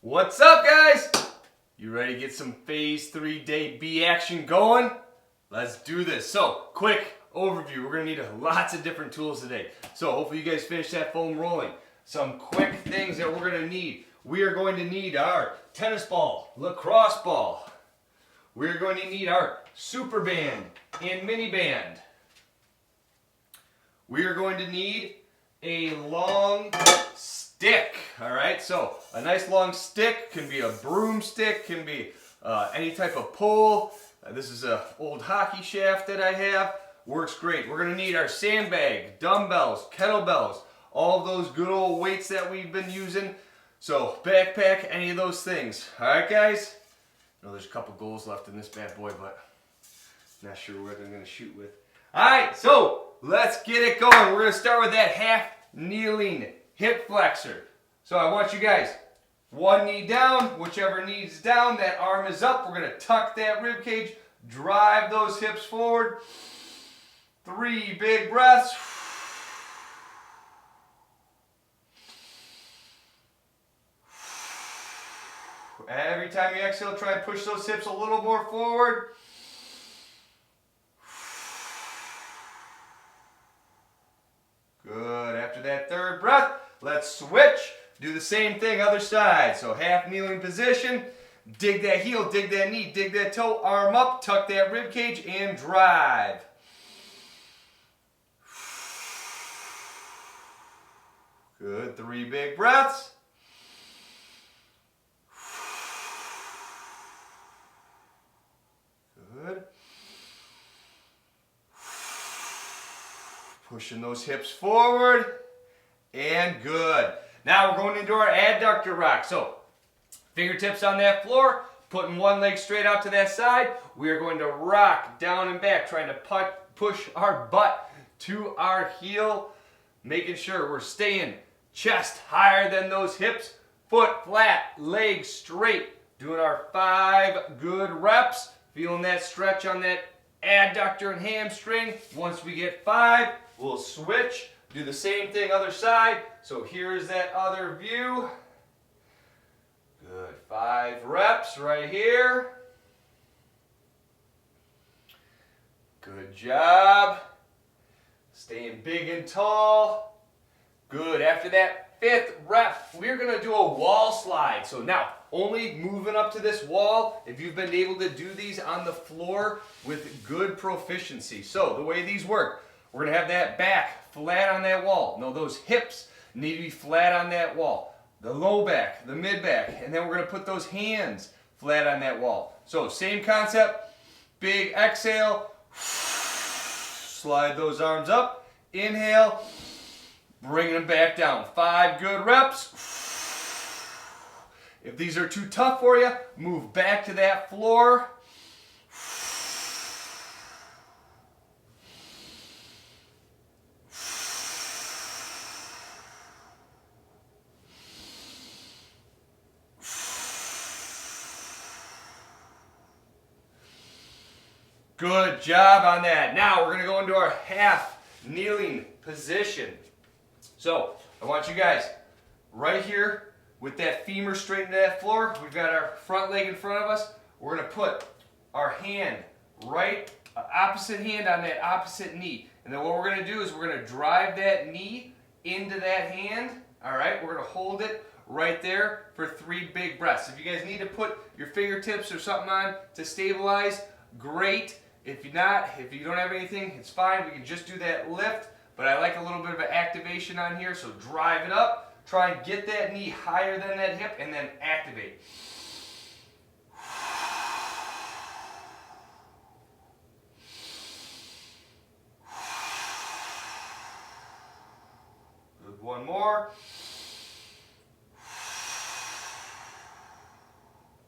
What's up, guys? You ready to get some phase 3 day B action going? Let's do this. So, quick overview. We're going to need lots of different tools today. So, hopefully you guys finish that foam rolling. Some quick things that we're going to need. We are going to need our tennis ball, lacrosse ball. We're going to need our super band and mini band. We are going to need a long stick. All right, so a nice long stick can be a broomstick, can be any type of pole. This is an old hockey shaft that I have. Works great. We're going to need our sandbag, dumbbells, kettlebells, all of those good old weights that we've been using. So backpack, any of those things. All right, guys? I know there's a couple goals left in this bad boy, but not sure what I'm going to shoot with. All right, so let's get it going. We're going to start with that half kneeling hip flexor. So I want you guys, one knee down, whichever knee's down, that arm is up. We're going to tuck that rib cage, drive those hips forward. 3 big breaths. Every time you exhale, try and push those hips a little more forward. Good. After that third breath, let's switch. Do the same thing, other side. So half kneeling position. Dig that heel, dig that knee, dig that toe, arm up, tuck that rib cage, and drive. Good. 3 big breaths. Good. Pushing those hips forward. And good. Now we're going into our adductor rock. So fingertips on that floor, putting one leg straight out to that side. We are going to rock down and back, trying to push our butt to our heel, making sure we're staying chest higher than those hips, foot flat, legs straight. Doing our 5 good reps, feeling that stretch on that adductor and hamstring. Once we get 5, we'll switch. Do the same thing other side. So here's that other view. Good. 5 reps right here. Good job. Staying big and tall. Good. After that 5th rep, we're going to do a wall slide. So now, only moving up to this wall if you've been able to do these on the floor with good proficiency. So the way these work, we're going to have that back flat on that wall. No, those hips need to be flat on that wall. The low back, the mid back, and then we're going to put those hands flat on that wall. So same concept, big exhale, slide those arms up, inhale, bringing them back down. 5 good reps. If these are too tough for you, move back to that floor. Good job on that. Now we're going to go into our half kneeling position. So I want you guys right here with that femur straight into that floor. We've got our front leg in front of us. We're going to put our hand right, opposite hand on that opposite knee. And then what we're going to do is we're going to drive that knee into that hand. All right, we're going to hold it right there for 3 big breaths. If you guys need to put your fingertips or something on to stabilize, great. If you don't have anything, it's fine. We can just do that lift, but I like a little bit of an activation on here, so drive it up. Try and get that knee higher than that hip, and then activate. Good. 1 more.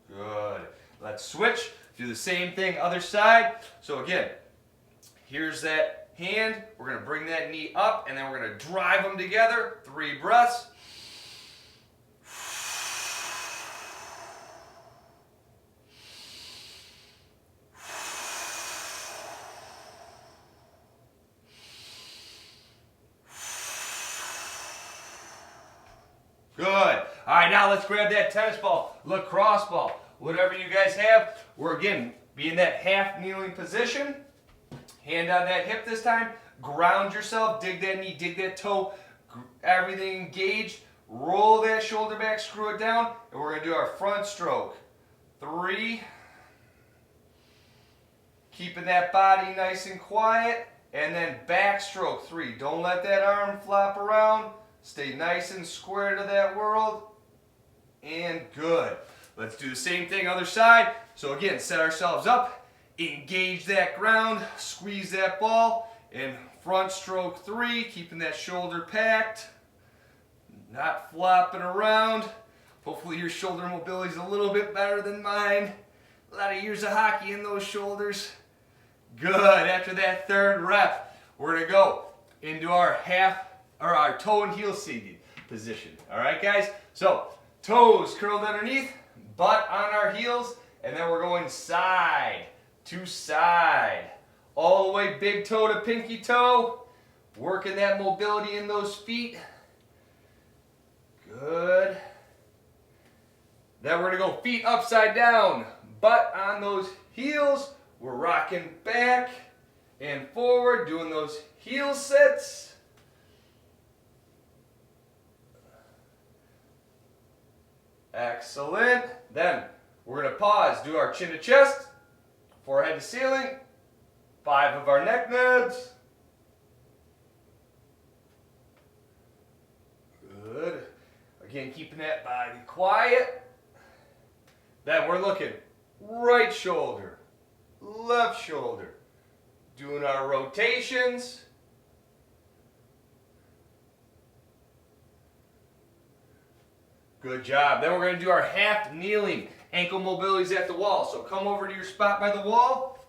Good. Let's switch. Do the same thing other side. So again, here's that hand. We're going to bring that knee up, and then we're going to drive them together. 3 breaths. Good. All right, now Now let's grab that tennis ball, lacrosse ball, whatever you guys have. We're again, be in that half kneeling position. Hand on that hip this time. Ground yourself, dig that knee, dig that toe, everything engaged. Roll that shoulder back, screw it down, and we're going to do our front stroke. 3. Keeping that body nice and quiet. And then backstroke 3. Don't let that arm flop around. Stay nice and square to that world. And good. Let's do the same thing other side. So again, set ourselves up. Engage that ground. Squeeze that ball. And front stroke 3. Keeping that shoulder packed. Not flopping around. Hopefully your shoulder mobility is a little bit better than mine. A lot of years of hockey in those shoulders. Good. After that third rep, we're going to go into our our toe and heel seated position. All right, guys? So, toes curled underneath, butt on our heels, and then we're going side to side. All the way big toe to pinky toe. Working that mobility in those feet. Good. Then we're going to go feet upside down, butt on those heels. We're rocking back and forward, doing those heel sits. Excellent. Then we're going to pause, do our chin to chest, forehead to ceiling, 5 of our neck nods. Good. Again, keeping that body quiet. Then we're looking right shoulder, left shoulder. Doing our rotations. Good job. Then we're going to do our half kneeling. Ankle mobilities at the wall. So come over to your spot by the wall.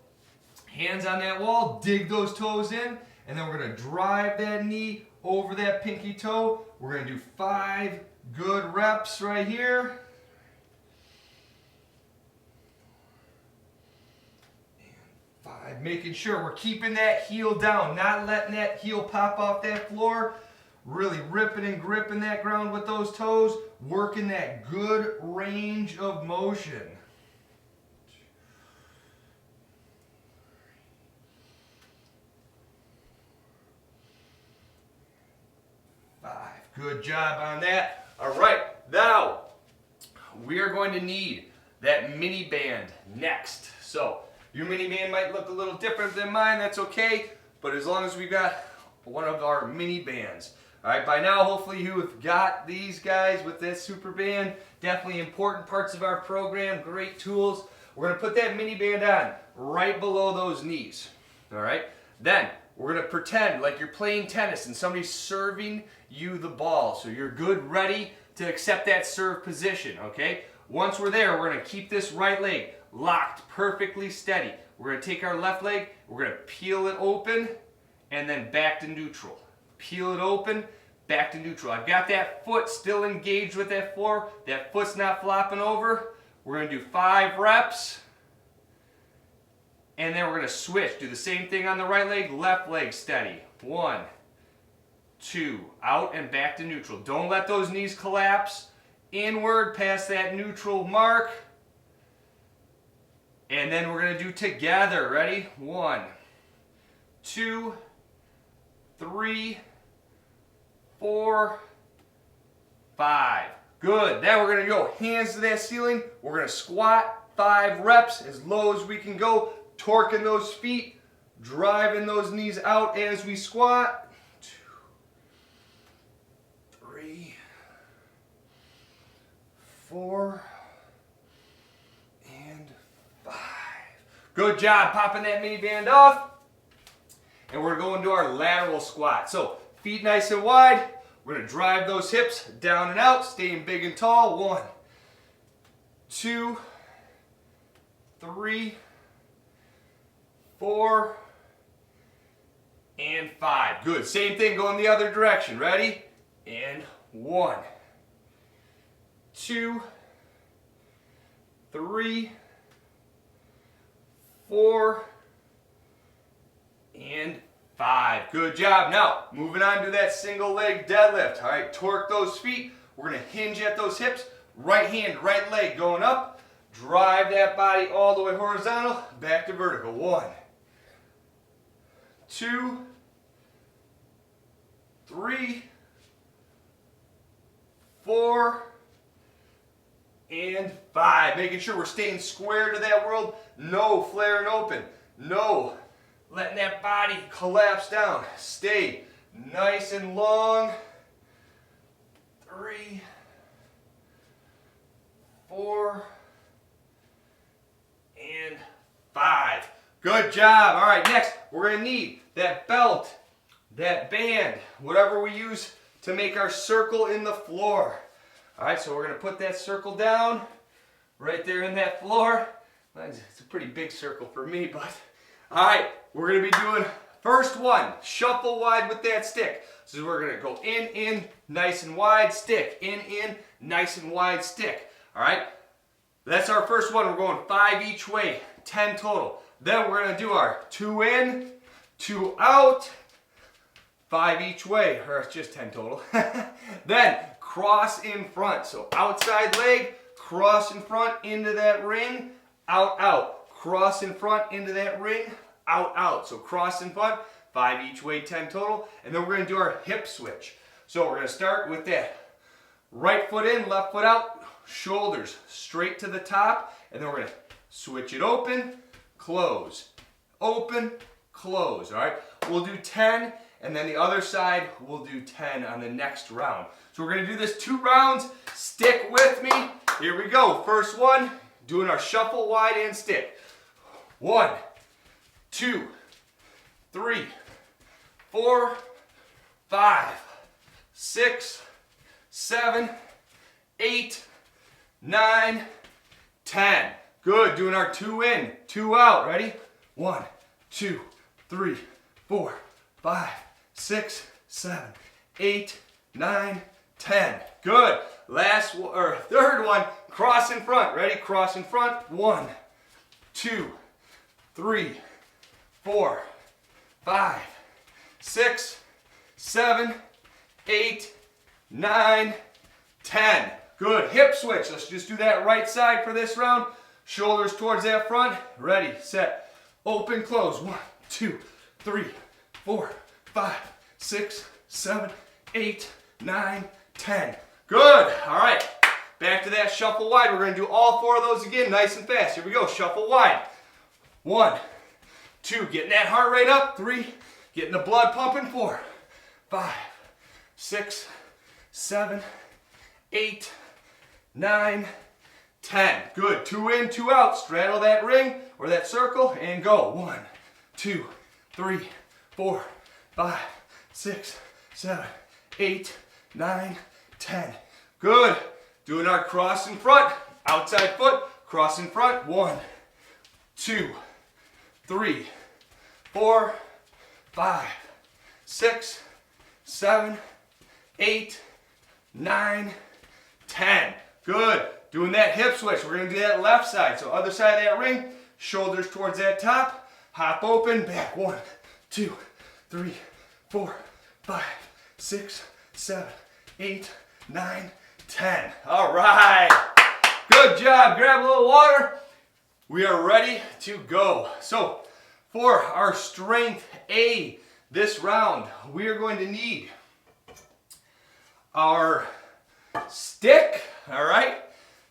Hands on that wall. Dig those toes in. And then we're going to drive that knee over that pinky toe. We're going to do 5 good reps right here. And 5. Making sure we're keeping that heel down, not letting that heel pop off that floor. Really ripping and gripping that ground with those toes. Working that good range of motion. 5. Good job on that. All right, now we are going to need that mini band next. So your mini band might look a little different than mine. That's okay. But as long as we've got one of our mini bands. All right, by now, hopefully you have got these guys with this super band. Definitely important parts of our program, great tools. We're going to put that mini band on right below those knees. All right, then we're going to pretend like you're playing tennis and somebody's serving you the ball. So you're good, ready to accept that serve position, okay? Once we're there, we're going to keep this right leg locked perfectly steady. We're going to take our left leg, we're going to peel it open, and then back to neutral. Peel it open, back to neutral. I've got that foot still engaged with that floor. That foot's not flopping over. We're going to do 5 reps. And then we're going to switch. Do the same thing on the right leg, left leg steady. 1, 2, out and back to neutral. Don't let those knees collapse. Inward past that neutral mark. And then we're going to do together. Ready? 1, 2, 3, 4, 5. Good. Now we're going to go hands to that ceiling. We're going to squat 5 reps as low as we can go. Torquing those feet. Driving those knees out as we squat. 2, 3, 4, and 5. Good job popping that mini band off. And we're going to our lateral squat. So feet nice and wide. We're going to drive those hips down and out, staying big and tall. 1, 2, 3, 4, and 5. Good. Same thing going the other direction. Ready? And 1, 2, 3, 4, and 5. Good job. Now, moving on to that single leg deadlift. All right, torque those feet. We're going to hinge at those hips, Right hand, right leg going up. Drive that body all the way horizontal, back to vertical. 1, 2, 3, 4, and 5. Making sure we're staying square to that world. No flaring open. No letting that body collapse down. Stay nice and long. 3, 4, and 5. Good job. All right, next we're going to need that belt, that band, whatever we use to make our circle in the floor. All right, so we're going to put that circle down right there in that floor. It's a pretty big circle for me, but all right, we're going to be doing first one, shuffle wide with that stick. So we're going to go in, nice and wide, stick, in, nice and wide, stick. All right, that's our first one. We're going 5 each way, 10 total. Then we're going to do our 2 in, 2 out, 5 each way, or it's just 10 total. Then cross in front. So outside leg, cross in front into that ring, out, out. Cross in front into that ring, out, out. So cross in front, 5 each way, 10 total. And then we're going to do our hip switch. So we're going to start with that right foot in, left foot out, shoulders straight to the top. And then we're going to switch it open, close, open, close. All right, we'll do 10. And then the other side, we'll do 10 on the next round. So we're going to do this 2 rounds. Stick with me. Here we go. First one, doing our shuffle wide and stick. 1, 2, 3, 4, 5, 6, 7, 8, 9, 10. Good. Doing our 2 in, 2 out. Ready? 1, 2, 3, 4, 5, 6, 7, 8, 9, 10. Good. Last or third one, cross in front. Ready? Cross in front. 1, 2, 3, 4, 5, 6, 7, 8, 9, 10. Good. Hip switch. Let's just do that right side for this round. Shoulders towards that front. Ready, set, open, close. 1, 2, 3, 4, 5, 6, 7, 8, 9, 10. Good. All right. Back to that shuffle wide. We're going to do all 4 of those again, nice and fast. Here we go. Shuffle wide. 1, 2, getting that heart rate up. 3, getting the blood pumping. 4, 5, 6, 7, 8, 9, 10. Good. 2 in, 2 out. Straddle that ring or that circle and go. 1, 2, 3, 4, 5, 6, 7, 8, 9, 10. Good. Doing our cross in front. Outside foot. Cross in front. 1, 2, 3, 4, 5, 6, 7, 8, 9, 10. Good. Doing that hip switch. We're going to do that left side. So other side of that ring. Shoulders towards that top. Hop open. Back. 1, 2, 3, 4, 5, 6, 7, 8, 9, 10. All right. Good job. Grab a little water. We are ready to go. So for our strength A this round, we are going to need our stick. All right.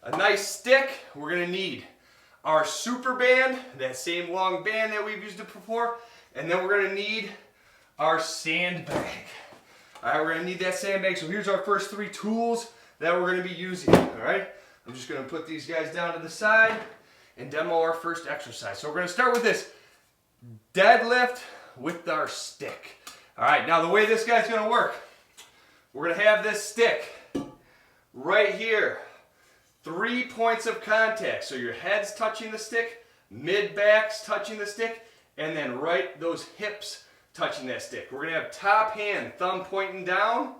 A nice stick. We're going to need our super band, that same long band that we've used it before. And then we're going to need our sandbag. All right, we're going to need that sandbag. So here's our first 3 tools that we're going to be using. All right, I'm just going to put these guys down to the side and demo our first exercise. So we're going to start with this deadlift with our stick. All right, now the way this guy's going to work, we're going to have this stick right here. 3 points of contact. So your head's touching the stick, mid-back's touching the stick, and then right those hips touching that stick. We're going to have top hand, thumb pointing down,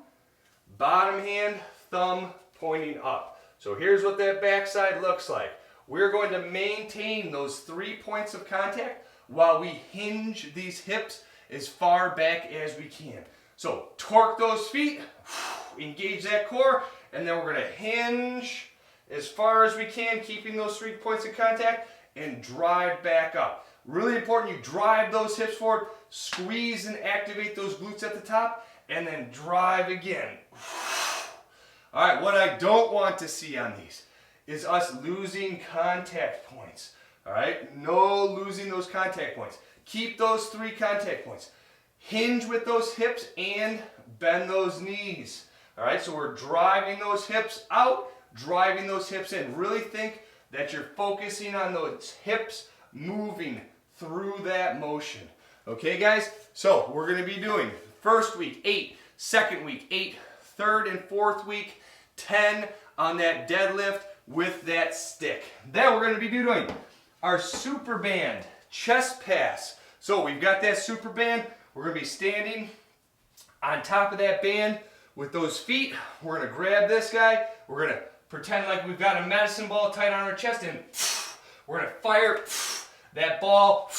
bottom hand, thumb pointing up. So here's what that backside looks like. We're going to maintain those 3 points of contact while we hinge these hips as far back as we can. So torque those feet, engage that core, and then we're going to hinge as far as we can, keeping those 3 points of contact, and drive back up. Really important, you drive those hips forward, squeeze and activate those glutes at the top, and then drive again. All right, what I don't want to see on these is us losing contact points. All right, no losing those contact points. Keep those 3 contact points. Hinge with those hips and bend those knees. All right, so we're driving those hips out, driving those hips in. Really think that you're focusing on those hips moving through that motion. Okay, guys? So we're going to be doing first week 8, second week 8, third and fourth week 10 on that deadlift with that stick. Then we're going to be doing our super band chest pass. So we've got that super band. We're going to be standing on top of that band with those feet. We're going to grab this guy. We're going to pretend like we've got a medicine ball tight on our chest, and we're going to fire that ball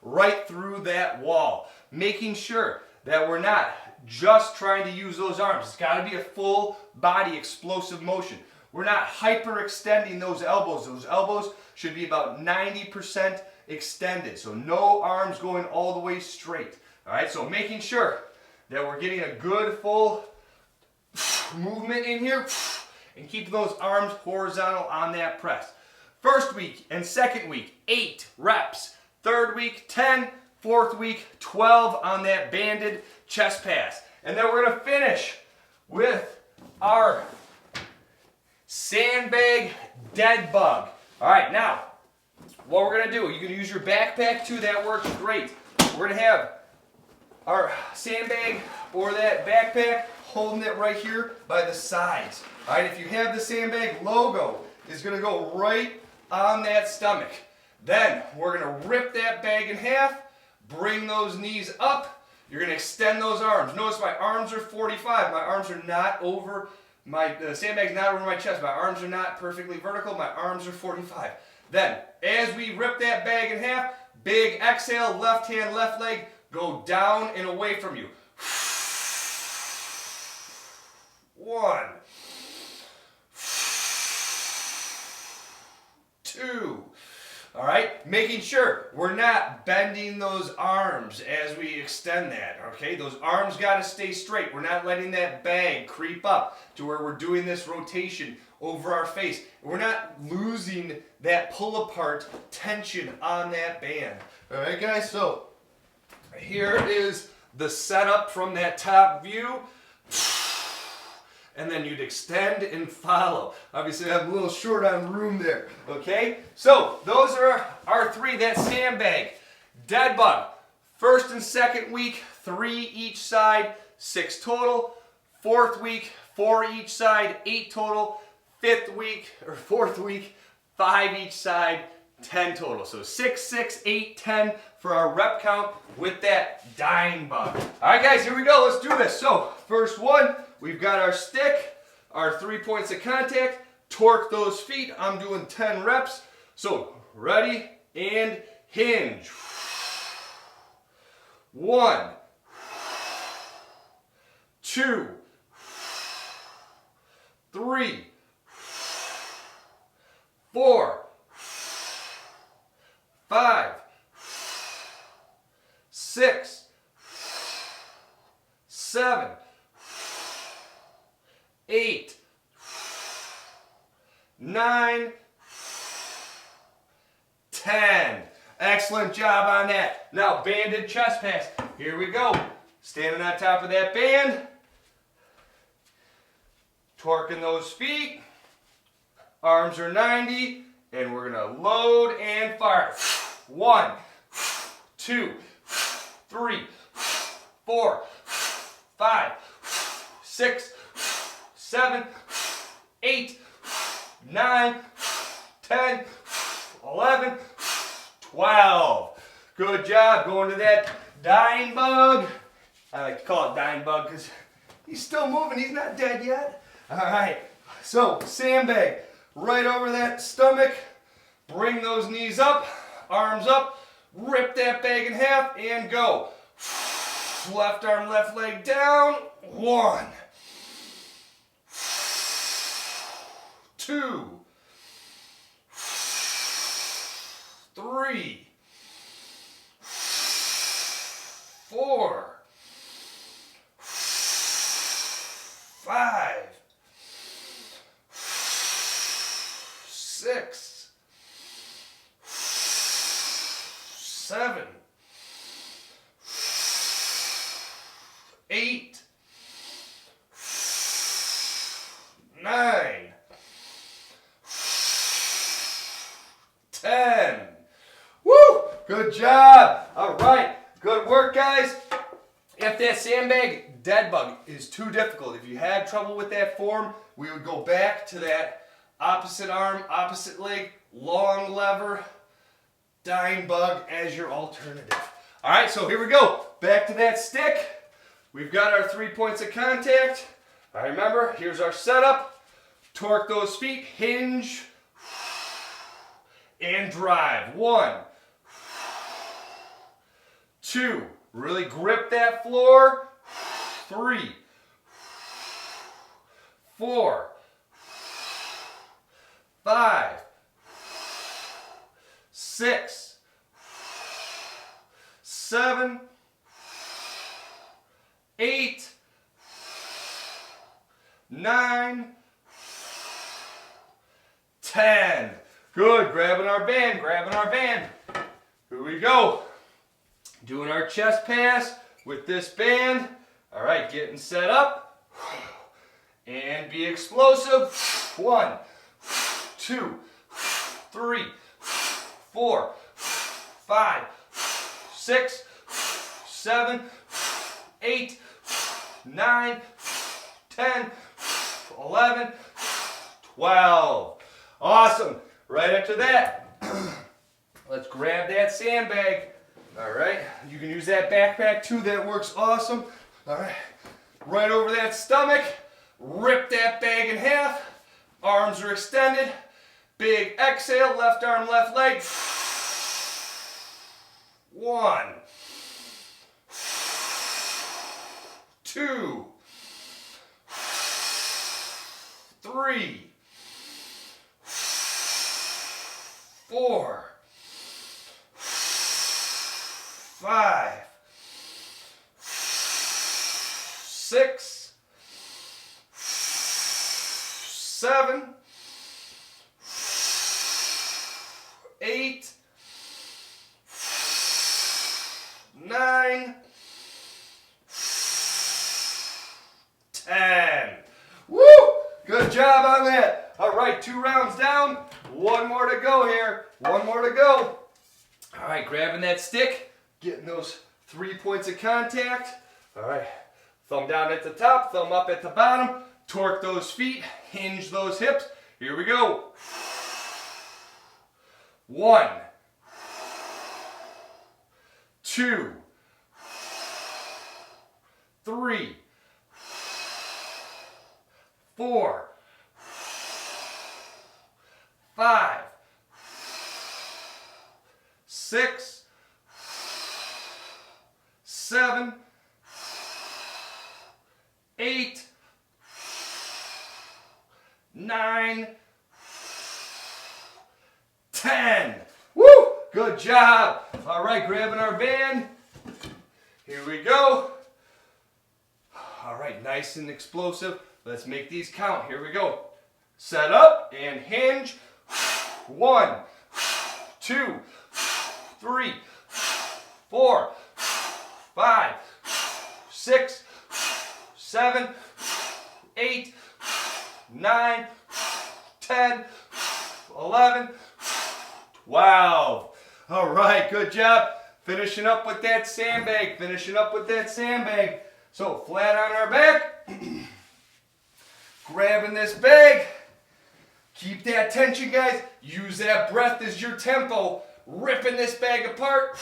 right through that wall, making sure that we're not just trying to use those arms. It's got to be a full body explosive motion. We're not hyperextending those elbows. Those elbows should be about 90% extended, so no arms going all the way straight. All right, so making sure that we're getting a good full movement in here and keep those arms horizontal on that press. First week and second week, 8 reps. Third week, 10. Fourth week, 12 on that banded chest pass. And then we're going to finish with our sandbag dead bug. All right, now, what we're going to do, you can use your backpack too, that works great. We're going to have our sandbag or that backpack holding it right here by the sides. All right, if you have the sandbag, logo is going to go right on that stomach. Then we're going to rip that bag in half, bring those knees up. You're going to extend those arms. Notice my arms are 45. My arms are not over, the sandbag's not over my chest. My arms are not perfectly vertical. My arms are 45. Then, as we rip that bag in half, big exhale, left hand, left leg, go down and away from you. 1, 2. All right, making sure we're not bending those arms as we extend that, okay? Those arms got to stay straight. We're not letting that bag creep up to where we're doing this rotation over our face. We're not losing that pull apart tension on that band. All right, guys, so here is the setup from that top view. And then you'd extend and follow. Obviously, I'm a little short on room there, okay? So, those are our 3, that sandbag, dead bug. First and second week, 3 each side, 6 total. Fourth week, 4 each side, 8 total. Fourth week, 5 each side, 10 total. So 6, 6, 8, 10 for our rep count with that dying bug. All right, guys, here we go. Let's do this. So, first one, we've got our stick, our 3 points of contact, torque those feet. I'm doing 10 reps. So, ready and hinge. 1, 2, 3, 4, 5, 6, 7, 8, 9, 10. Excellent job on that. Now, banded chest pass. Here we go. Standing on top of that band. Torquing those feet. Arms are 90. And we're going to load and fire. 1, 2, 3, 4, 5, 6, 7, 8, 9, 10, 11, 12. Good job going to that dying bug. I like to call it dying bug because he's still moving. He's not dead yet. All right. So, sandbag right over that stomach. Bring those knees up, arms up, rip that bag in half, and go. Left arm, left leg down. 1, 2, 3, 4, 5, 6, 7, 8, 9, 10. Woo! Good job. All right. Good work, guys. If that sandbag dead bug is too difficult, if you had trouble with that form, we would go back to that opposite arm, opposite leg, long lever, dying bug as your alternative. All right, so here we go. Back to that stick. We've got our 3 points of contact. All right, remember, here's our setup. Torque those feet, hinge, and drive. 1, 2, really grip that floor. 3, 4, 5, 6, 7, 8, 9, 10. Good, grabbing our band, grabbing our band. Here we go. Doing our chest pass with this band. All right, getting set up. And be explosive. 1, 2, 3, 4, 5, 6, 7, 8, 9, 10, 11, 12. Awesome. Right after that, let's grab that sandbag. All right. You can use that backpack too. That works awesome. All right. Right over that stomach. Rip that bag in half. Arms are extended. Big exhale. Left arm, left leg. 1, 2, 3, 4, 5, 6, 7, 8, 9, 10. Woo! Good job on that. All right, 2 rounds down. 1 more to go here. 1 more to go. All right, grabbing that stick, getting those 3 points of contact. All right, thumb down at the top, thumb up at the bottom. Torque those feet, hinge those hips. Here we go. 1, 2, 3, 4, 5, 6, 7, 8, 9, 10. Woo! Good job. All right, grabbing our band. Here we go. All right, nice and explosive. Let's make these count. Here we go. Set up and hinge. 1, 2, 3, 4, 5, 6, 7, 8, 9, 10, 11, 12. All right, good job. Finishing up with that sandbag. Finishing up with that sandbag. So flat on our back. Grabbing this bag. Keep that tension, guys. Use that breath as your tempo. Ripping this bag apart.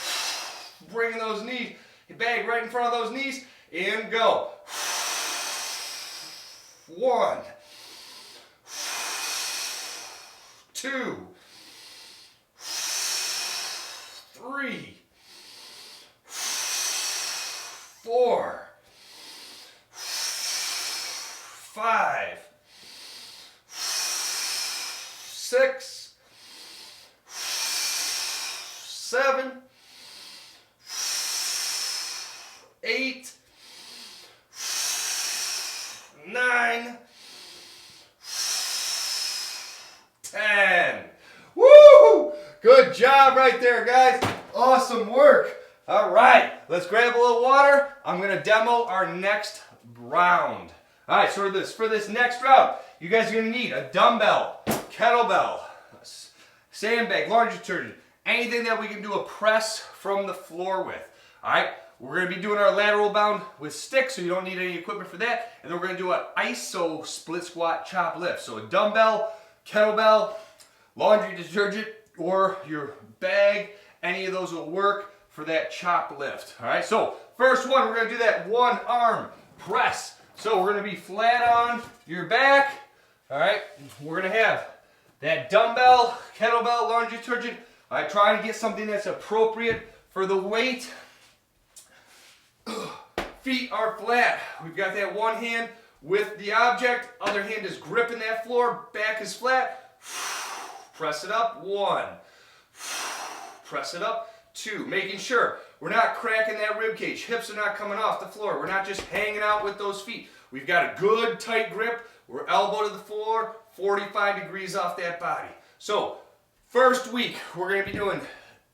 Bringing those knees, bag right in front of those knees. And go. 1, 2, 3, 4, 5, 6, 7, 8, 9, 10. Woo! Good job right there, guys. Awesome work. All right, let's grab a little water. I'm gonna demo our next round. All right, so for this next round, you guys are gonna need a dumbbell, kettlebell, sandbag, laundry detergent, anything that we can do a press from the floor with. All right, we're gonna be doing our lateral bound with sticks, so you don't need any equipment for that. And then we're gonna do an iso split squat chop lift. So a dumbbell, kettlebell, laundry detergent, or your bag, any of those will work for that chop lift. All right, so first one, we're gonna do that one arm press. So we're gonna be flat on your back. All right, we're gonna have that dumbbell, kettlebell, laundry detergent. All right, try and get something that's appropriate for the weight. Feet are flat. We've got that one hand with the object, other hand is gripping that floor, back is flat. Press it up, 1. Press it up, 2. Making sure we're not cracking that rib cage. Hips are not coming off the floor. We're not just hanging out with those feet. We've got a good tight grip. We're elbow to the floor, 45 degrees off that body. So first week, we're going to be doing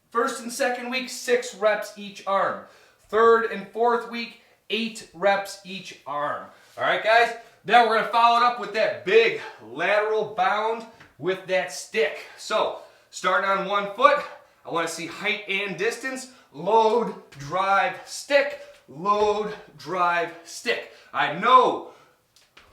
first and second week, 6 reps each arm. Third and fourth week, 8 reps each arm. All right, guys? Now we're going to follow it up with that big lateral bound with that stick. So starting on one foot, I want to see height and distance. Load, drive, stick. Load, drive, stick. I know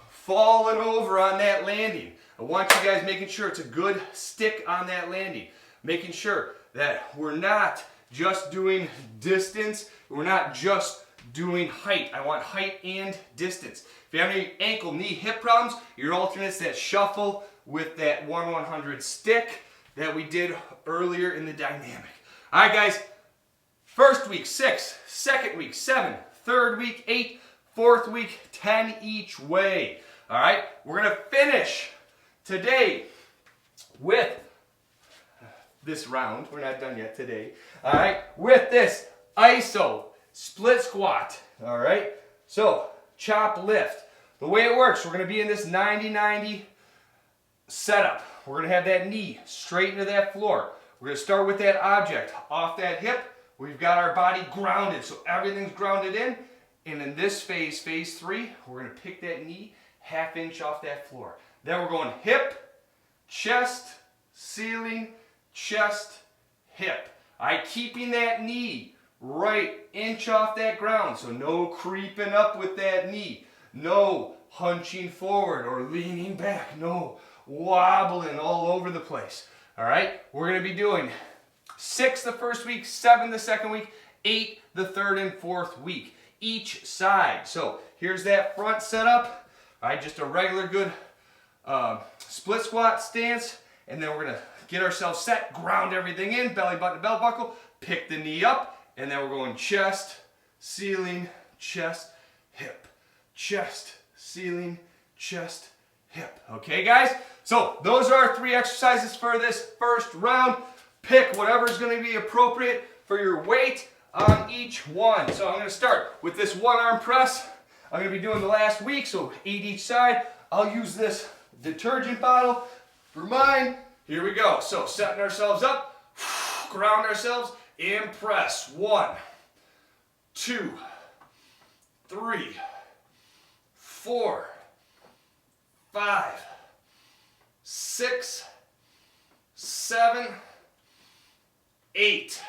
falling over on that landing. I want you guys making sure it's a good stick on that landing. Making sure that we're not just doing distance. We're not just doing height. I want height and distance. If you have any ankle, knee, hip problems, your alternates that shuffle with that 1/100 stick that we did earlier in the dynamic. All right, guys. First week, 6. Second week, 7. Third week, 8. Fourth week, 10 each way. All right, we're going to finish today with this round. We're not done yet today. All right, with this iso split squat. All right, so chop lift. The way it works, we're going to be in this 90-90 setup. We're going to have that knee straight into that floor. We're going to start with that object off that hip. We've got our body grounded, so everything's grounded in. And in this phase, phase 3, we're going to pick that knee 1/2 inch off that floor. Then we're going hip, chest, ceiling, chest, hip. All right, keeping that knee right inch off that ground, so no creeping up with that knee. No hunching forward or leaning back. No wobbling all over the place. All right, we're going to be doing 6 the first week, 7 the second week, 8 the third and fourth week, each side. So here's that front setup. All right, just a regular good split squat stance, and then we're going to get ourselves set, ground everything in, belly button to belt buckle, pick the knee up, and then we're going chest, ceiling, chest, hip. Chest, ceiling, chest, hip. Okay, guys? So those are our 3 exercises for this first round. Pick whatever's going to be appropriate for your weight on each one. So I'm going to start with this one arm press. I'm going to be doing the last week, so 8 each side. I'll use this detergent bottle for mine. Here we go. So setting ourselves up, ground ourselves, and press. 1, 2, 3, 4, 5, 6, 7, 8.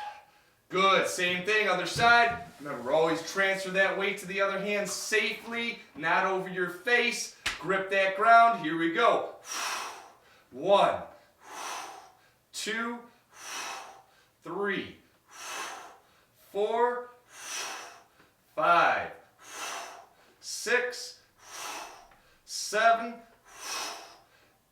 Good. Same thing, other side. Remember, always transfer that weight to the other hand safely, not over your face. Grip that ground. Here we go. 1, 2, 3, 4, 5, 6, 7,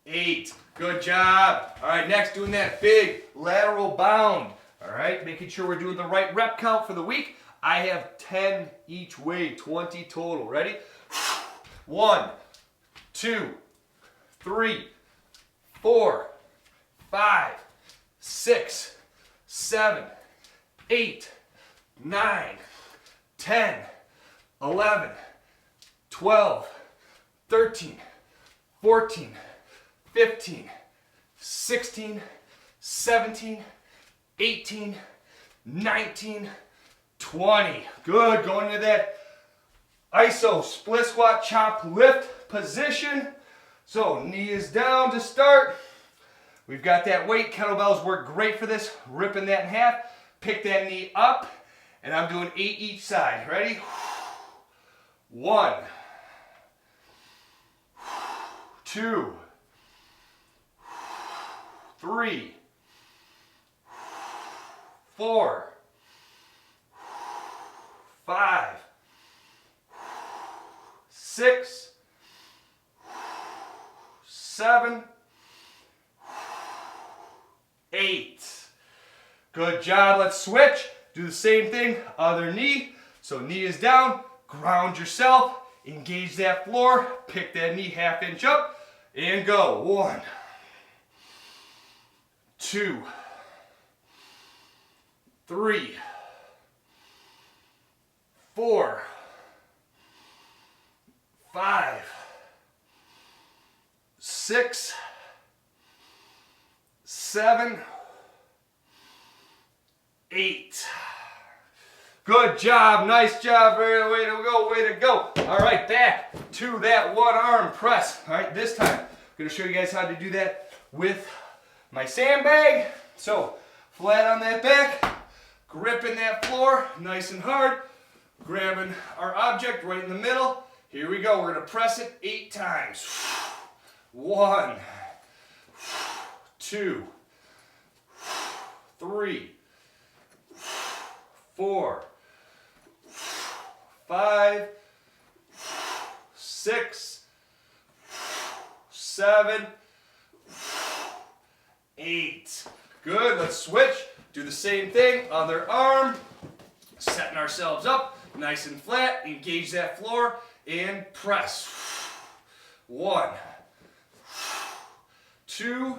8. Good job. All right, next doing that big lateral bound. All right, making sure we're doing the right rep count for the week. I have 10 each way, 20 total. Ready? 1, 2, 3, 4, 5, 6, 7, 8, 9, 10, 11, 12, 13, 14, 15, 16, 17, 18, 19, 20. Good, going into that iso split squat chop lift position. So knee is down to start. We've got that weight. Kettlebells work great for this. Ripping that in half. Pick that knee up. And I'm doing 8 each side. Ready? 1, 2, 3, 4, 5, 6, 7, 8. Good job. Let's switch. Do the same thing. Other knee. So knee is down. Ground yourself. Engage that floor. Pick that knee half inch up. And go. 1, 2, 3, 4, 5, 6, 7, 8. Good job, nice job, way to go, way to go. All right, back to that one arm press. All right, this time, I'm gonna show you guys how to do that with my sandbag. So, flat on that back, gripping that floor, nice and hard, grabbing our object right in the middle. Here we go, we're gonna press it 8 times. 1, 2, 3, 4, 5, 6, 7, 8. Good, let's switch. Do the same thing, other arm. Setting ourselves up, nice and flat. Engage that floor and press. 1, 2,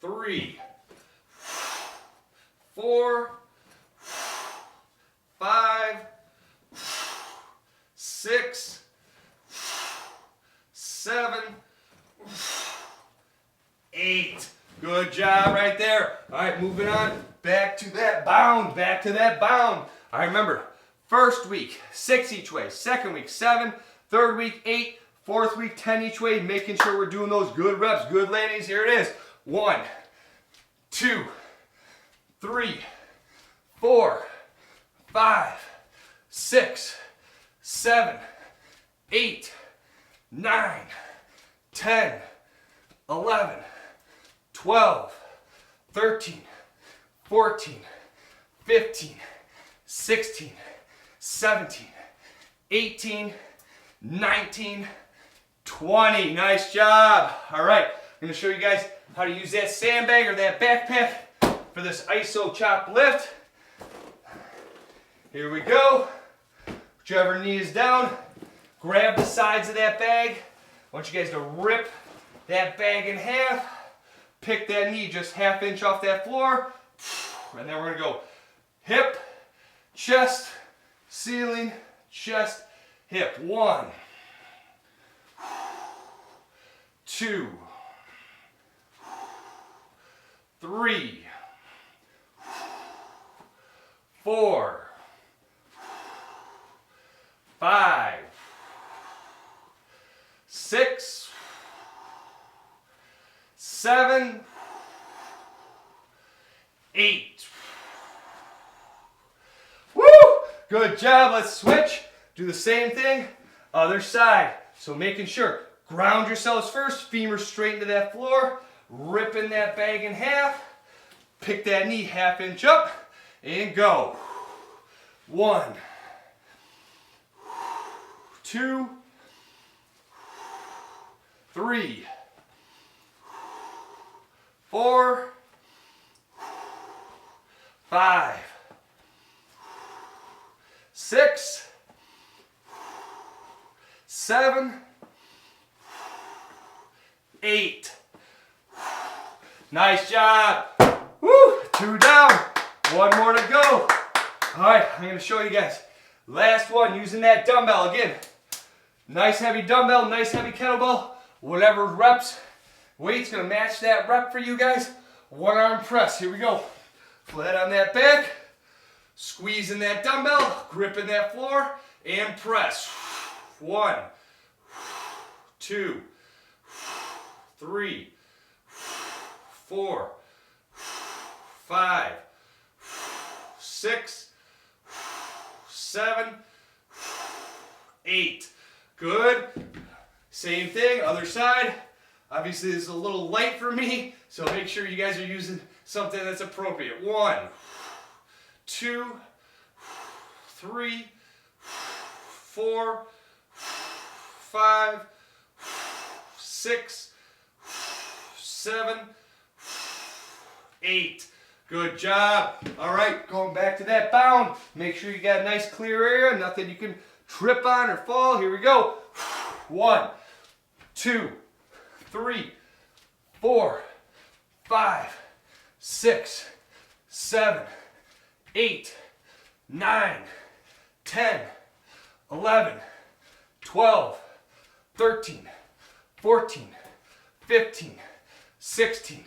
3, 4, 5, 6, 7, 8. Good job right there. All right, moving on. Back to that bound. Back to that bound. All right, remember, first week, 6 each way. Second week, 7. Third week, 8. Fourth week, 10 each way. Making sure we're doing those good reps, good landings. Here it is. 1, 2, 3, 4, 5, 6, 7, 8, 9, 10, 11, 12, 13, 14, 15, 16, 17, 18, 19, 20. Nice job. All right, I'm going to show you guys how to use that sandbag or that backpack for this iso chop lift. Here we go. Whichever knee is down, grab the sides of that bag. I want you guys to rip that bag in half. Pick that knee just half inch off that floor. And then we're going to go hip, chest, ceiling, chest, hip. 1, 2, 3, 4, 5, 6, 7, 8. Woo! Good job. Let's switch. Do the same thing, other side. So making sure, ground yourselves first, femur straight into that floor, ripping that bag in half, pick that knee half inch up, and go. 1, 2, 3, 4, 5, 6, 7, 8. Nice job. Woo! 2 down. One more to go. All right, I'm gonna show you guys. Last one, using that dumbbell again. Nice heavy dumbbell, nice heavy kettlebell, whatever reps. Weight's gonna match that rep for you guys. One arm press, here we go. Flat on that back, squeezing that dumbbell, gripping that floor, and press. 1, 2, 3, 4, 5, 6, 7, 8. Good. Same thing, other side. Obviously this is a little light for me, so make sure you guys are using something that's appropriate. 1, 2, 3, 4, 5, 6, 7, 8. Good job. All right, going back to that bound. Make sure you got a nice clear area, nothing you can trip on or fall. Here we go. 1, 2, 3, 4, 5, 6, 7, 8, 9, 10, 11, 12, 13, 14, 15, 16,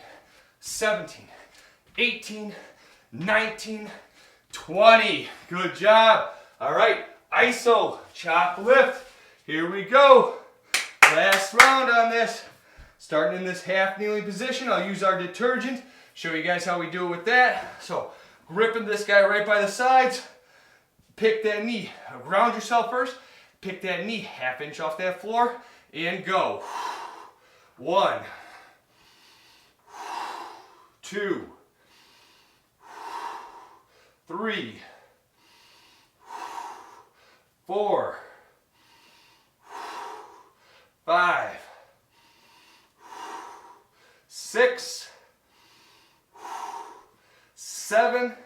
17, 18, 19, 20. Good job. All right, iso chop lift. Here we go. Last round on this. Starting in this half kneeling position, I'll use our detergent. Show you guys how we do it with that. So, gripping this guy right by the sides. Pick that knee. Ground yourself first. Pick that knee 1/2 inch off that floor and go. 1, 2, 3, 4, 5, 6, 7,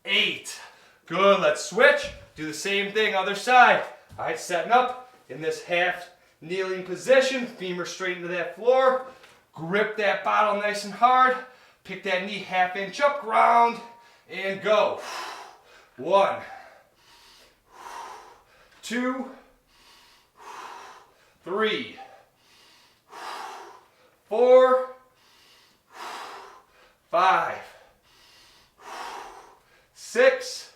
8. Good, let's switch. Do the same thing, other side. All right, setting up in this half kneeling position. Femur straight into that floor. Grip that bottle nice and hard. Pick that knee 1/2 inch up, ground, and go. 1, 2, 3, 4, 5, 6,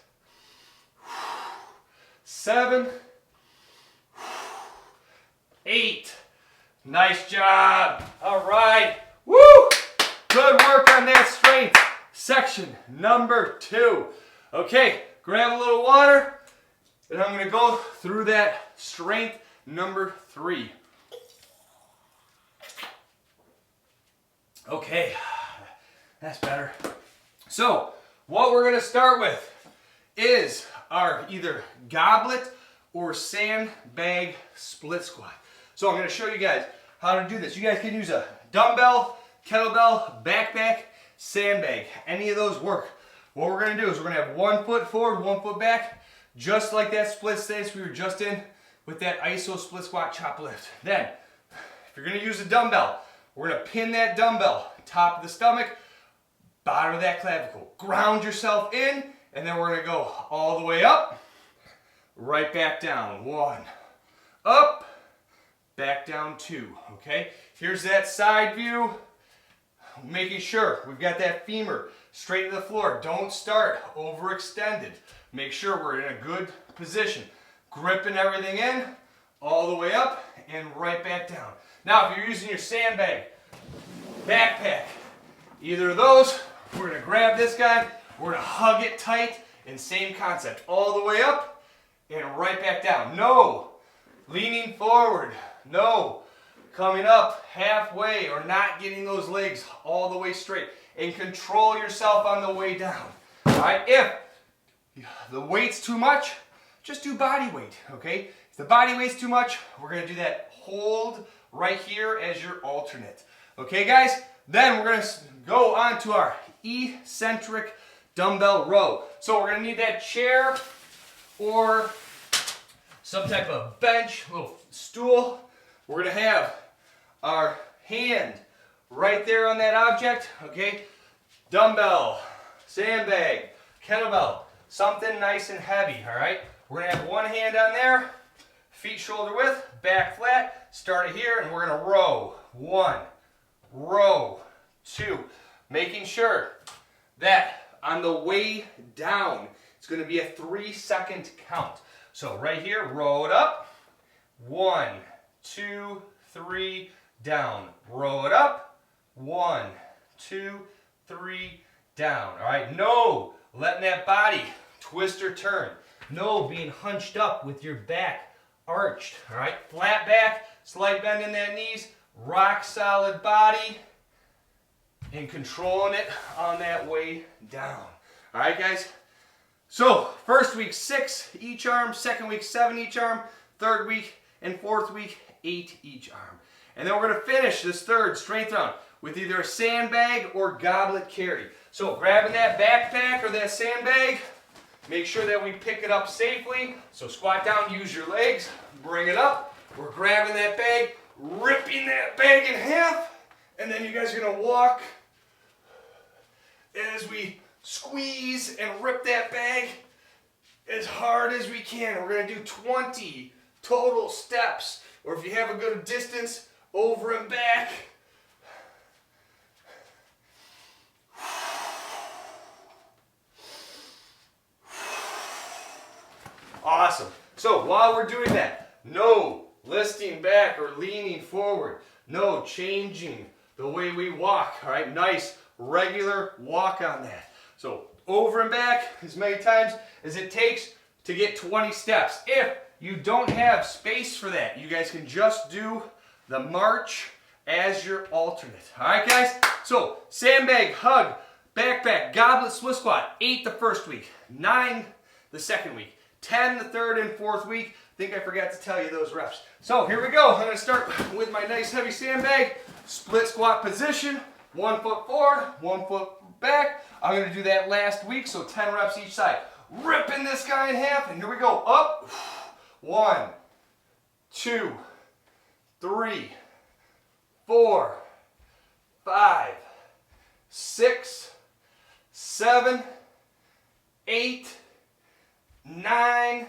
7, 8. Nice job. All right. Woo! Good work on that strength. Section number 2. Okay, grab a little water, and I'm going to go through that strength number 3. Okay, that's better. So, what we're going to start with is our either goblet or sandbag split squat. So I'm going to show you guys how to do this. You guys can use a dumbbell, kettlebell, backpack, sandbag. Any of those work. What we're going to do is we're going to have 1 foot forward, 1 foot back, just like that split stance we were just in with that iso split squat chop lift. Then, if you're going to use a dumbbell, we're going to pin that dumbbell, top of the stomach, bottom of that clavicle. Ground yourself in, and then we're going to go all the way up, right back down. 1, up, back down 2, okay? Here's that side view, making sure we've got that femur straight to the floor. Don't start overextended. Make sure we're in a good position. Gripping everything in, all the way up, and right back down. Now, if you're using your sandbag, backpack, either of those, we're going to grab this guy, we're going to hug it tight, and same concept. All the way up, and right back down. No leaning forward. No coming up halfway or not getting those legs all the way straight. And control yourself on the way down. All right, if the weight's too much, just do body weight, okay? If the body weight's too much, we're going to do that hold right here as your alternate. Okay, guys? Then we're going to go on to our eccentric dumbbell row. So we're going to need that chair or some type of bench, little stool. We're going to have our hand right there on that object, okay? dumbbell, sandbag, kettlebell, something nice and heavy, all right? We're gonna have one hand on there, feet shoulder width, back flat, start it here, and we're gonna row. 1, row, 2. Making sure that on the way down, it's gonna be a 3-second count. So right here, row it up. 1, 2, 3, down. Row it up. 1, 2, 3, down. All right, no letting that body twist or turn. No being hunched up with your back arched. All right, flat back, slight bend in that knees, rock solid body, and controlling it on that way down. All right, guys? So, first week, 6 each arm. Second week, 7 each arm. Third week and fourth week, 8 each arm. And then we're going to finish this third strength round with either a sandbag or goblet carry. So, grabbing that backpack or that sandbag, make sure that we pick it up safely. So, squat down, use your legs, bring it up. We're grabbing that bag, ripping that bag in half, and then you guys are going to walk as we squeeze and rip that bag as hard as we can. We're going to do 20 total steps, or if you have a good distance, over and back. Awesome. So while we're doing that, no listing back or leaning forward. No changing the way we walk. All right, nice regular walk on that. So over and back as many times as it takes to get 20 steps. If you don't have space for that, you guys can just do the march as your alternate. All right, guys? So sandbag, hug, backpack, goblet, Swiss squat. 8 the first week, 9 the second week, 10 the third and fourth week. I think I forgot to tell you those reps. So here we go. I'm going to start with my nice heavy sandbag. Split squat position. 1 foot forward, 1 foot back. I'm going to do that last week, so 10 reps each side. Ripping this guy in half, and here we go. Up. 1, 2, 3, 4, 5, 6, 7, 8, 9,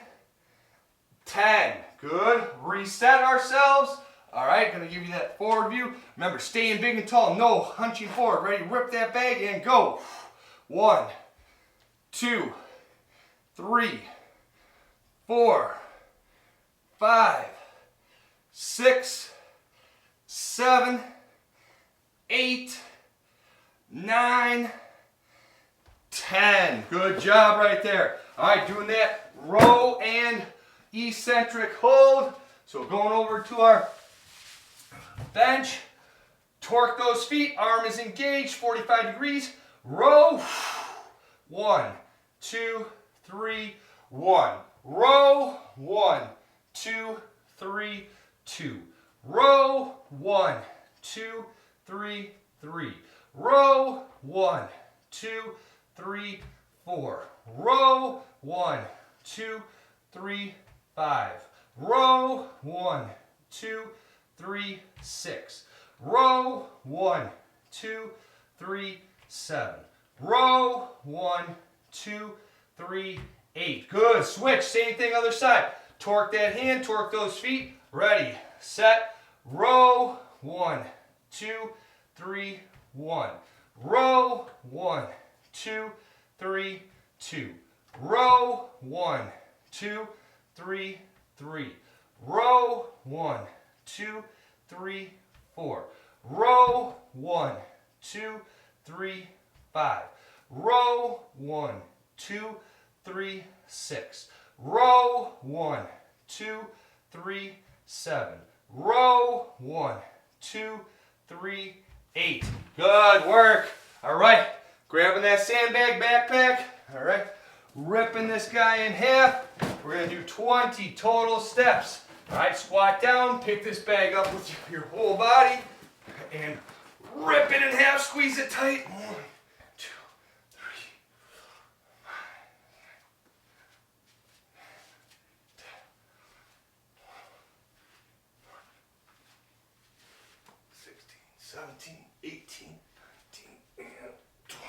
10. Good. Reset ourselves. All right, going to give you that forward view. Remember, staying big and tall. No hunching forward. Ready? Rip that bag and go. 1, 2, 3, 4, 5, 6, 7, 8, 9, 10. Good job right there. All right, doing that row and eccentric hold. So going over to our bench, torque those feet, arm is engaged, 45 degrees, row, 1, 2, 3, 1, row, 1, 2, 3, 2, row, 1, 2, 3, 3, row, 1, 2, 3, 4, row, 1, 2, 3, 5, row, 1, 2, 3, 6, row, 1, 2, 3, 7, row, 1, 2, 3, 8. Good. Switch. Same thing other side. Torque that hand, torque those feet. Ready, set, row, 1, 2, 3, 1. Row, 1, 2, 3, 2. Row, 1, 2, 3, 3. Row, 1, 2, 3, 4. Row, 1, 2, 3, 5. Row, 1, 2, 3, 6. Row, 1, 2, 3, 7. Row, 1, 2, 3, 8. Good work. All right. Grabbing that sandbag backpack. All right. Ripping this guy in half. We're going to do 20 total steps. All right. Squat down. Pick this bag up with your whole body. And rip it in half. Squeeze it tight. 1, 2, 3, 5, 16, 17, 18, 19, and 20.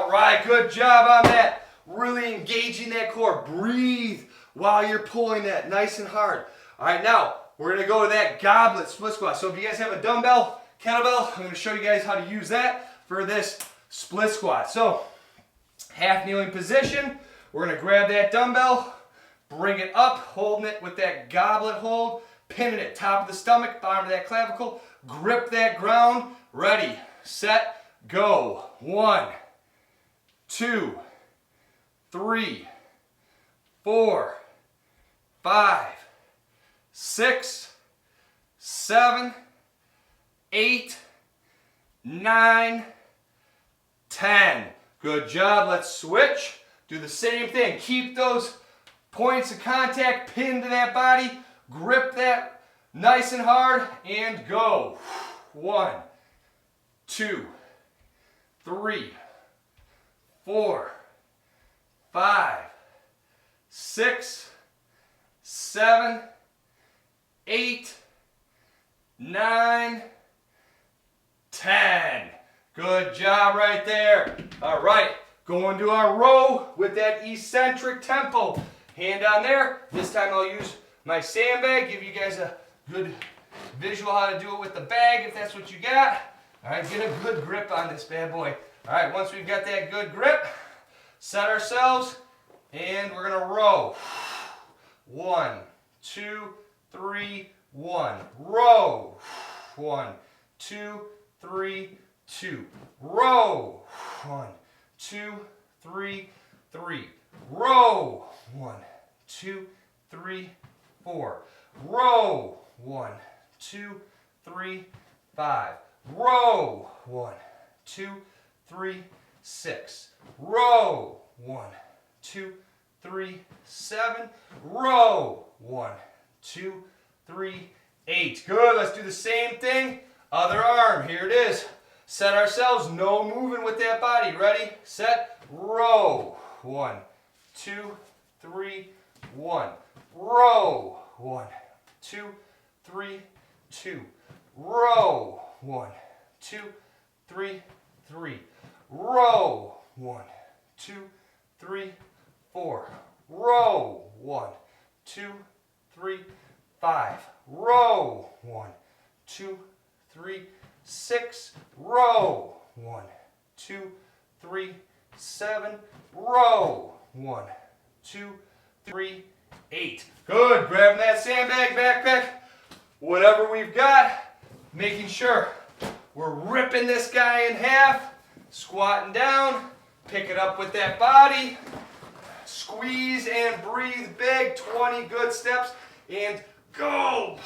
All right, good job on that. Really engaging that core. Breathe while you're pulling that nice and hard. All right, now we're going to go to that goblet split squat. So if you guys have a dumbbell, kettlebell, I'm going to show you guys how to use that for this split squat. So half kneeling position. We're going to grab that dumbbell, bring it up, holding it with that goblet hold, pinning it top of the stomach, bottom of that clavicle. Grip that ground. Ready, set, go. 1, 2, 3, 4, 5, 6, 7, 8, 9, 10. Good job. Let's switch. Do the same thing. Keep those points of contact pinned to that body. Grip that nice and hard and go. 1, 2, 3, 4, 5, 6, 7, 8, 9, 10. Good job right there. All right, going to our row with that eccentric tempo. Hand on there. This time I'll use my sandbag. Give you guys a good visual how to do it with the bag if that's what you got. All right, get a good grip on this bad boy. All right, once we've got that good grip, set ourselves and we're gonna row. 1, 2, 3, 1. Row. 1, 2, 3, 2. Row. 1, 2, 3, 3. Row. 1, 2, 3, 4. Row. 1, 2, 3, 5. Row. 1, 2, 3, 6. Row. 1, 2, 3, 7. Row. 1, 2, 3, 8. Good. Let's do the same thing. Other arm. Here it is. Set ourselves. No moving with that body. Ready? Set. Row. 1, 2, 3, 1. Row. 1, 2, 3, 2. Row. 1, 2, 3, 3. Row. 1, 2, 3, 4. Row. 1, 2, 3, 5. Row. 1, 2, 3, 6. Row. 1, 2, 3, 7. Row. 1, 2, 3, 8. Good. Grabbing that sandbag, backpack, whatever we've got, making sure we're ripping this guy in half, squatting down, pick it up with that body, squeeze and breathe big, 20 good steps, and go.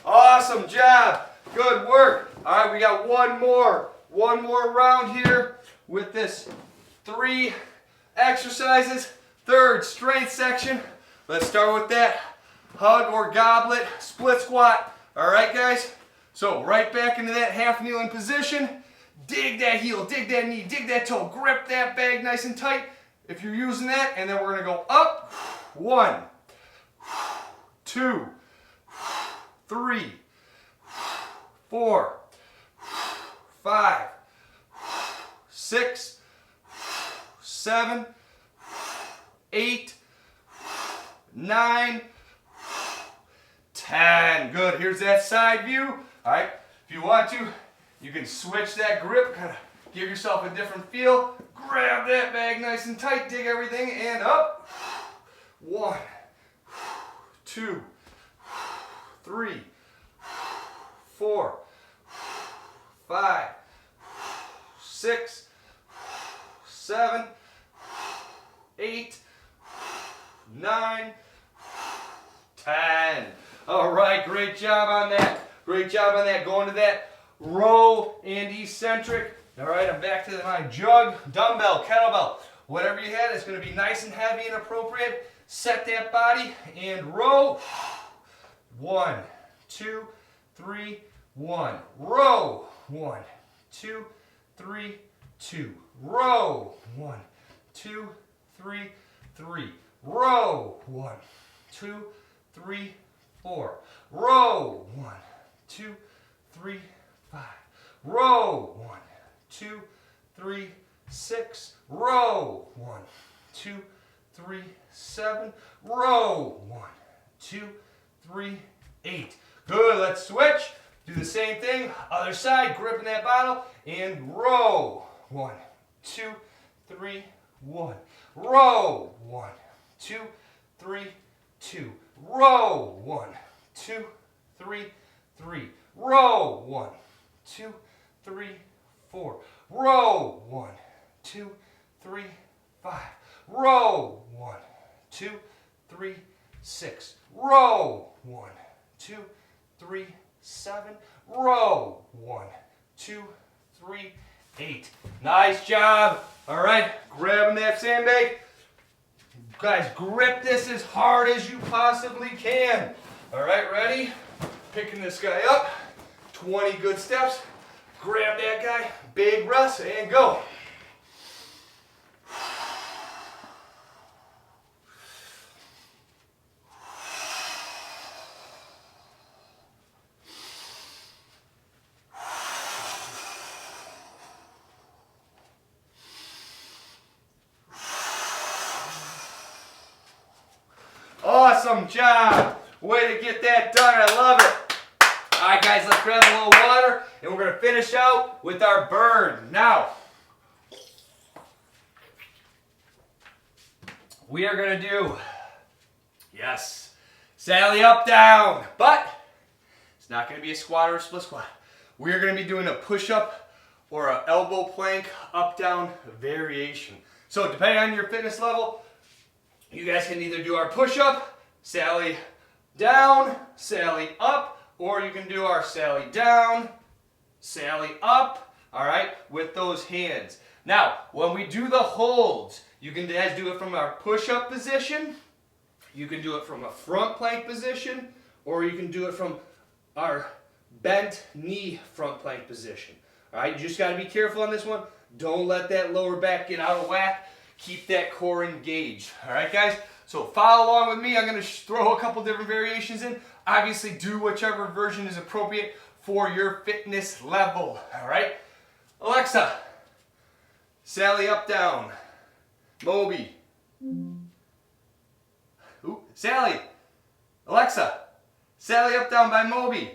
Awesome job. Good work. All right, we got one more round here with this 3 exercises. Third strength section. Let's start with that hug or goblet split squat. All right, guys. So right back into that half kneeling position. Dig that heel, dig that knee, dig that toe. Grip that bag nice and tight if you're using that. And then we're going to go up. 1, 2, 3, 4, 5, 6, 7, 8, 9, 10. Good. Here's that side view. All right. If you want to, you can switch that grip, kind of give yourself a different feel. Grab that bag nice and tight, dig everything, and up. 1, 2, 3, 4, 5, 6, 7, 8, 9, 10. All right, great job on that. Great job on that. Going to that row and eccentric. All right, I'm back to my jug, dumbbell, kettlebell, whatever you had. It's going to be nice and heavy and appropriate. Set that body and row. 1, 2, 3, 1. Row. 1, 2, 3, 2. Row. 1, 2, 3, 3. Row. 1, 2, 3, 4. Row. 1, 2, 3, 5. Row. 1, 2, 3, 6. Row. 1, 2, 3, 7. Row. 1, 2, 3, 8. Good. Let's switch. Do the same thing. Other side. Gripping that bottle and row. 1, 2, 3, 1. Row. 1, 2, 3, 2. Row. 1, 2, 3, 3. Row. 1, 2, 3, 4. Row. 1, 2, 3, 5. Row. 1, 2, 3, 6. Row. 1, 2, 3, 7. Row. 1, 2, 3, 8. Nice job. All right, grabbing that sandbag. Guys, grip this as hard as you possibly can. All right, ready? Picking this guy up. 20 good steps. Grab that guy. Big rest and go. Awesome job. Way to get that done. I love it. All right, guys, let's grab a little water, and we're going to finish out with our burn. Now, we are going to do, yes, Sally up, down, but it's not going to be a squat or a split squat. We are going to be doing a push-up or an elbow plank up-down variation. So depending on your fitness level, you guys can either do our push-up, Sally down, Sally up, or you can do our Sally down, Sally up, all right, with those hands. Now, when we do the holds, you can guys do it from our push-up position, you can do it from a front plank position, or you can do it from our bent knee front plank position. All right, you just got to be careful on this one. Don't let that lower back get out of whack. Keep that core engaged. All right, guys? So follow along with me. I'm going to throw a couple different variations in. Obviously, do whichever version is appropriate for your fitness level. All right? Alexa, Sally up, down. Moby. Ooh, Sally. Alexa, Sally up, down by Moby.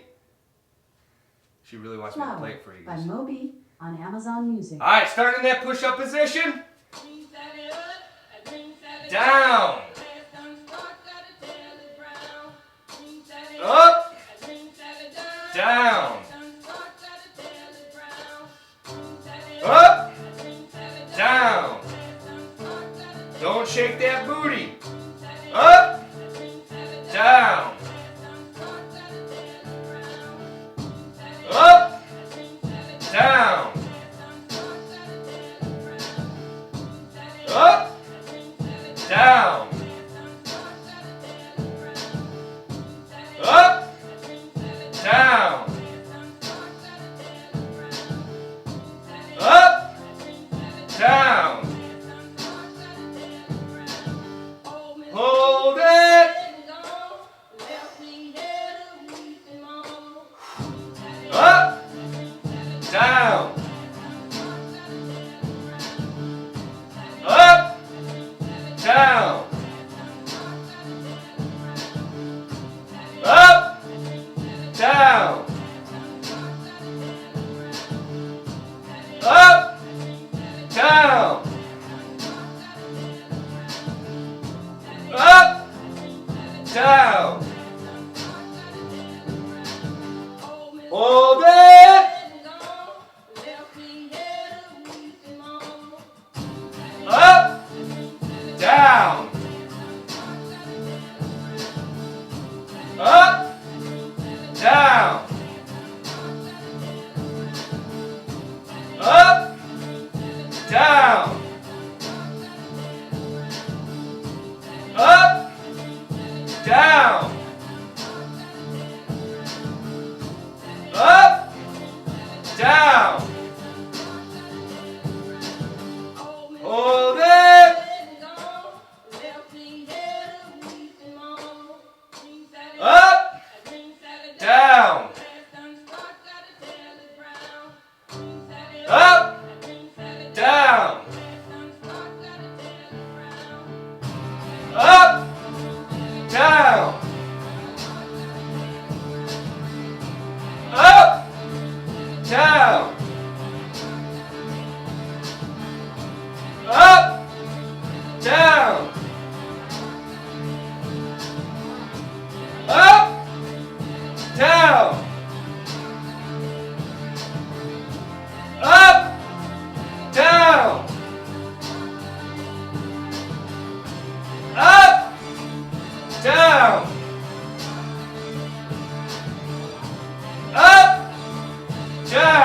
She really wants me to play it for you guys. By Moby on Amazon Music. All right, starting in that push-up position. Down. Up. Down. Up. Down. Don't shake that booty. Up. Down. Up. Down. Up. Down. Up. Down. Up. Down. Hold it. Up. Down. Up. Down. Up. Down. Up. Down. Up. Down. Hold it. Up. Down. Up. Down. Up. Down. Up. Down. Up. Down.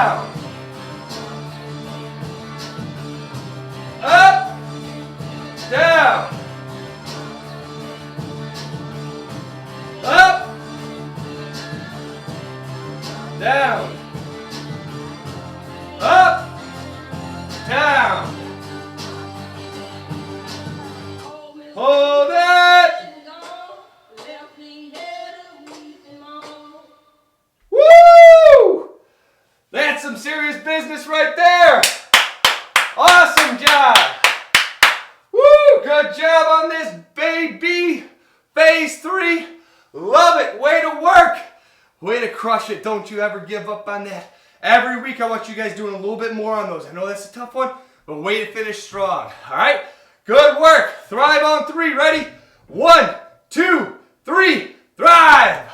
down, up, down, up, down, up, down. Hold it. Woo! That's some serious business right there. Awesome job. Woo! Good job on this, baby. Phase 3. Love it. Way to work. Way to crush it. Don't you ever give up on that. Every week I want you guys doing a little bit more on those. I know that's a tough one, but way to finish strong. All right? Good work. Thrive on 3. Ready? 1, 2, 3. Thrive.